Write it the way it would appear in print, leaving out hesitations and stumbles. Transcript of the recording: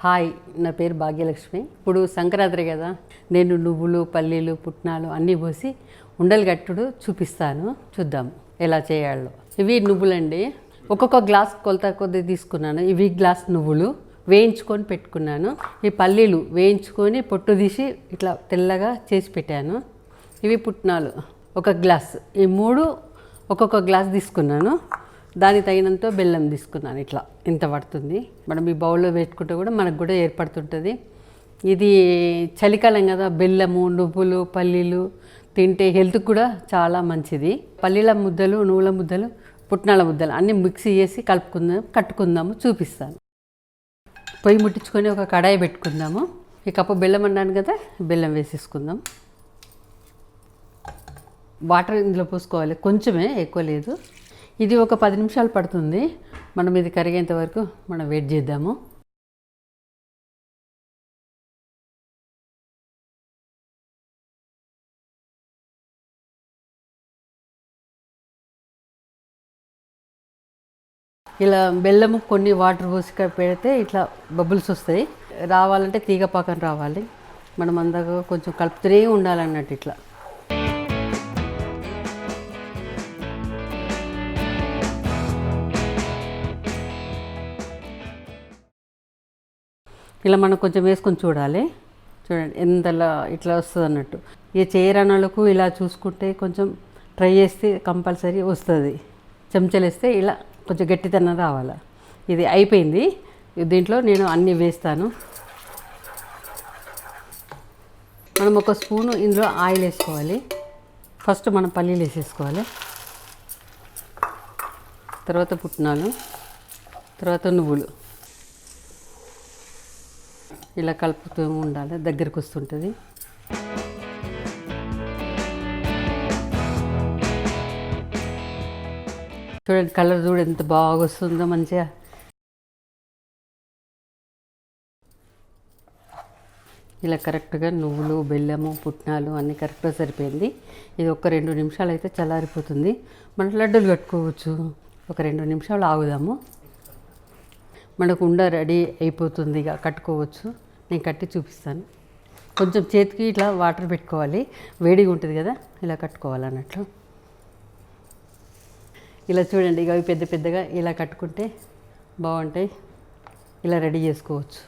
Hi, నా పేరు భాగ్య లక్ష్మి. ఇప్పుడు సంక్రాంతి కదా, నేను నువ్వులు, పల్లీలు, పుట్నాలు అన్నీ పోసి ఉండలు కట్టుడు చూపిస్తాను. చూద్దాం ఎలా చేయాలో. ఇవి నువ్వులండి. ఒక్కొక్క గ్లాస్ కొలత కొద్ది తీసుకున్నాను. ఇవి గ్లాస్ నువ్వులు వేయించుకొని పెట్టుకున్నాను. ఈ పల్లీలు వేయించుకొని పొట్టు తీసి ఇట్లా తెల్లగా చేసి పెట్టాను. ఇవి పుట్నాలు ఒక గ్లాస్. ఈ మూడు ఒక్కొక్క గ్లాస్ తీసుకున్నాను. దానికి తగినంత బెల్లం తీసుకున్నాను. ఇట్లా ఇంత పడుతుంది. మనం ఈ బౌల్లో పెట్టుకుంటే కూడా మనకు కూడా ఏర్పడుతుంటుంది. ఇది చలికాలం కదా, బెల్లము, నువ్వులు, పల్లీలు తింటే హెల్త్కి కూడా చాలా మంచిది. పల్లీల ముద్దలు, నువ్వుల ముద్దలు, పుట్నాల ముద్దలు అన్నీ మిక్సీ చేసి కట్టుకుందాము. చూపిస్తాను. పొయ్యి ముట్టించుకొని ఒక కడాయి పెట్టుకుందాము. ఈ కప్పు బెల్లం అన్నాను కదా, బెల్లం వేసేసుకుందాం. వాటర్ ఇందులో పోసుకోవాలి, కొంచెమే, ఎక్కువ లేదు. ఇది ఒక 10 నిమిషాలు పడుతుంది. మనం ఇది కరిగేంత వరకు మనం వెయిట్ చేద్దాము. ఇలా బెల్లము కొన్ని వాటర్ పోసి పెడితే ఇట్లా బబుల్స్ వస్తాయి. రావాలంటే తీగ పాకం రావాలి. మనం అందాక కొంచెం కలుపుతూనే ఉండాలన్నట్టు. ఇట్లా ఇలా మనం కొంచెం వేసుకొని చూడాలి. చూడండి ఎంతలా ఇట్లా వస్తుంది అన్నట్టు. ఇక చేయరానాలకు ఇలా చూసుకుంటే కొంచెం ట్రై చేస్తే కంపల్సరీ వస్తుంది. చెంచాలు వేస్తే ఇలా కొంచెం గట్టితనం రావాలి. ఇది అయిపోయింది. దీంట్లో నేను అన్నీ వేస్తాను. మనం ఒక స్పూను ఇందులో ఆయిల్ వేసుకోవాలి. ఫస్ట్ మనం పల్లీలు వేసేసుకోవాలి, తర్వాత పుట్నాలు, తర్వాత నువ్వులు. ఇలా కలుపుతూ ఉండాలి, దగ్గరికి వస్తుంటుంది. చూడండి కలర్ చూడు ఎంత బాగా వస్తుందో మంచిగా. ఇలా కరెక్ట్గా నువ్వులు, బెల్లము, పుట్నాలు అన్నీ కరెక్ట్గా సరిపోయింది. ఇది ఒక 2 నిమిషాలు అయితే చల్లారిపోతుంది. మనం లడ్డూలు కట్టుకోవచ్చు. ఒక 2 నిమిషాలు ఆగుదాము. మనకు ఉండ రెడీ అయిపోతుంది. ఇక కట్టుకోవచ్చు. నేను కట్టి చూపిస్తాను. కొంచెం చేతికి ఇట్లా వాటర్ పెట్టుకోవాలి, వేడిగా ఉంటుంది కదా, ఇలా కట్టుకోవాలి అన్నట్లు. ఇలా చూడండి, ఇక అవి పెద్ద పెద్దగా ఇలా కట్టుకుంటే బాగుంటాయి. ఇలా రెడీ చేసుకోవచ్చు.